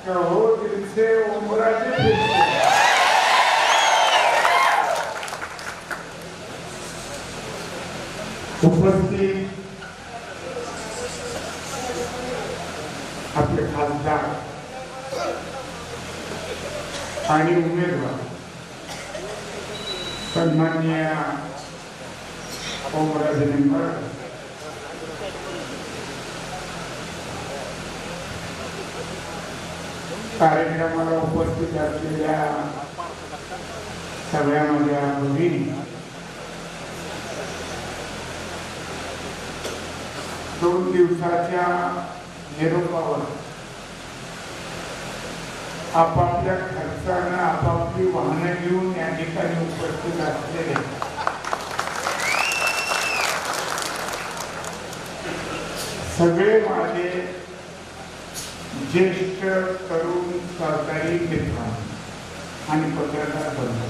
कहो दिल से उमराजे फिर से। उपस्थित आपले खासदार आणि उमेदवार सन्माननीय ओमराजे निंबाळकर, कार्यक्रमाला उपस्थित असलेल्या सगळ्या माझ्या भगिनी, 2 दिवसाच्या निरोपावर आपापल्या खर्चानं आपापली वाहनं घेऊन या ठिकाणी उपस्थित असलेले सगळे माझे ज्येष्ठ तरुण सहकारी मित्र आणि पत्रकार बंधू,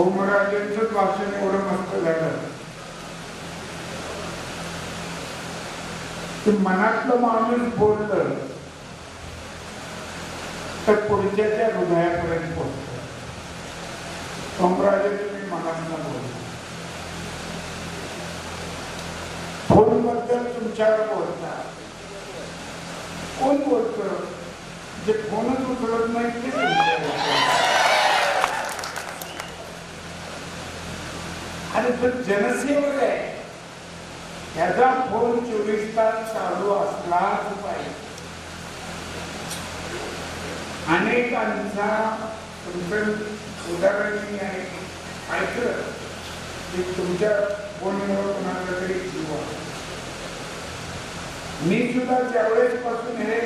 ओमराजेंचं भाषण एवढं मस्त झालं की मनातलं माणूस बोललं तर पुढच्याच्या हृदयापर्यंत पोहोचतं. ओमराजेंनी मी मनातलं बोललो. फोनबद्दल तुमच्यावर बोलता कोण बोलतं? जे फोनच उचलत नाही ते आणि तो जनसेवक आहे, याचा फोन 24 तास चालू असलाच पाहिजे. अनेकांचा तुमचं उदाहरण मी ऐकलं की तुमच्या फोनवर कोणाचा तरी जीव आहे. मी सुद्धा ज्यावेळेस पासून हे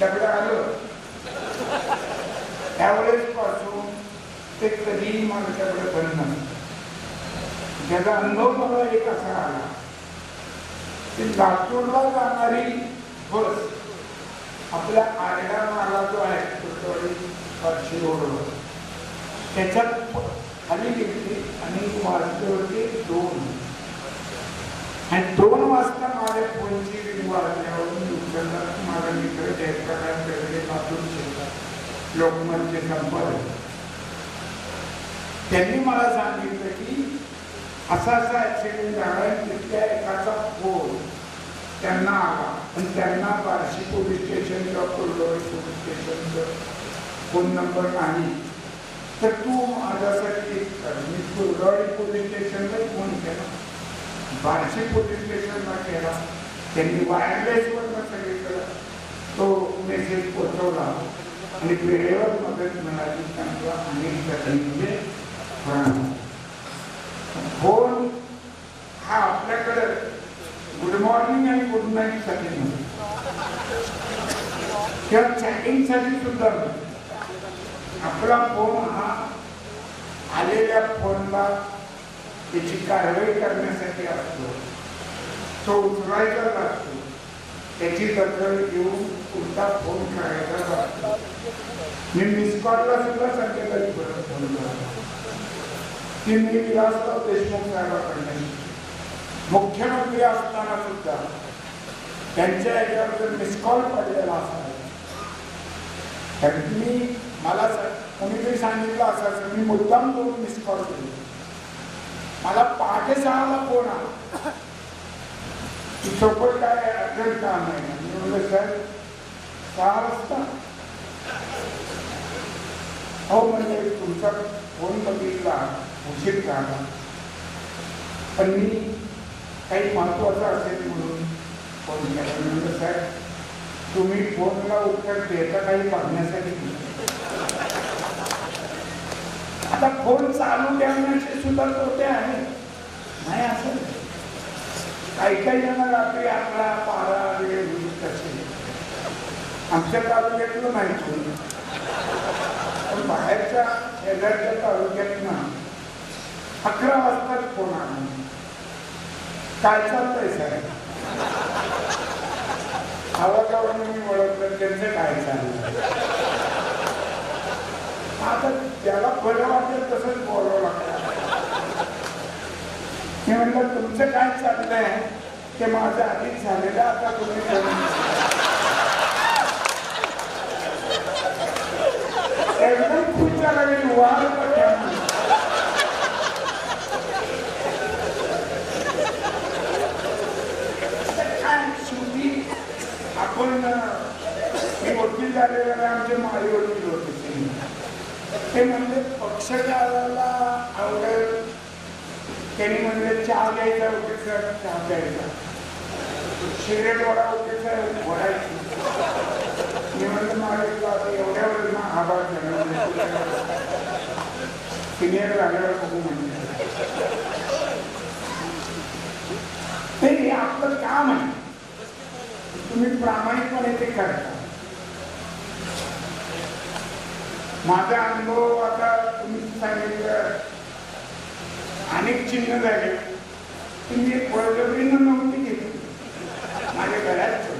दगड आलं त्यावेळेस पासून ते कधीही माझ्याकडे बंद नसतं. त्याचा अनुभव मला एक असा आला की लातूरला जाणारी बस आपल्या आरडा नाला जो आहे पाचशे रोडवर त्याच्यात खाली गेली आणि वाजल्यावरती 2 आणि 2 वाजता माझ्या फोनची रिंग वाजल्यावरून उचलला. माझा मित्र जयप्रकाश बेर्डे लातूरचे लोकमतचे संपादक, त्यांनी मला सांगितलं की असा ऍक्सिडेंट झाला. तिथल्या एकाचा फोन त्यांना आला आणि त्यांना बार्शी पोलीस स्टेशन किंवा कुर्डवाडी पोलीस स्टेशनचं फोन नंबर नाही, तर तू माझ्यासाठी मी कुर्डवाडी पोलीस स्टेशनला फोन केला, बार्शी पोलीस स्टेशनला केला. त्यांनी वायरलेसवरनं सगळीकडे तो मेसेज पोचवला आणि वेळेवर मदत मिळाली. त्यांना अनेक म्हणजे फोन हा आपल्याकडे गुड मॉर्निंग आणि गुड नाईट साठी किंवा चॅटिंग साठी सुद्धा आपला फोन हा आलेल्या फोनला त्याची कारवाई करण्यासाठी असतो. तो उचलायचा असतो, त्याची दखल घेऊन पुढचा फोन करायचा असतो. मी मिस कॉलला सुद्धा संकेताची परत फोन करतो की मी विलासराव देशमुख साहेबांकडे मुख्यमंत्री असताना सुद्धा त्यांच्या याच्यावर जर मिस कॉल पडलेला असायला तर मी मला कोणीतरी सांगितलं असायचं, मी मुद्दाम करून मिस कॉल केली. मला पहाटे 6ला फोन आला की सोबत काय अर्जंट काम आहे. मी म्हणलं सर 6 वाजता हो म्हणजे तुमचा फोन बघितला उशीर झाला, पण मी काही महत्वाचं असेल म्हणून फोन केला. म्हणलं साहेब तुम्ही फोनला उत्तर देता काही बघण्यासाठी. आता फोन चालू ठेवण्याचे सुद्धा तोटे आहे नाही असं. काही जण रात्री 11-12 वेळ होईल तसे आमच्या तालुक्यातलं नाही फोन, पण बाहेरच्या शेजारच्या तालुक्यातनं 11 वाजताच फोन आला. काय चालतंय साहेब? आवाजावरून मी ओळखलं त्यांचं काय चाललं. आता त्याला बरं वाटेल तसंच बोलावं लागतं. मी म्हटलं तुमचं काय चाललंय? ते माझं आधीच झालेलं, आता तुम्ही एकदम खुश झाला वाढ शेवटी आपण मी वकील झालेला आमचे माळी वकील होते ते म्हणले पक्षकाराला आवडेल, त्यांनी म्हणले चहा घ्यायचा वकील साहेब, चहा घ्यायचा, सिगरेट वडा वकील साहेब वडायची. मी म्हणलं माळीला आता एवढ्यावर ना आभार सिनियर झाल्यावर बघू म्हणजे ते आपलं काम आहे, तुम्ही प्रामाणिकपणे ते करता. माझा अनुभव आता तुम्ही सांगितलं, अनेक चिन्ह झाले, तुम्ही बळजबरीनं नव्हती घेतली माझ्या घरात.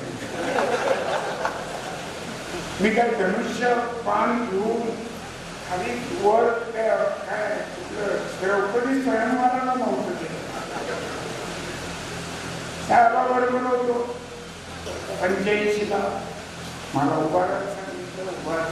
मी काय धनुष्य पान घेऊन खाली वर काय द्रौपदी स्वयंवराला नव्हतं केलं. साहेबाबरोबर होतो 85ला मला उभारायला सांगितलं, उभा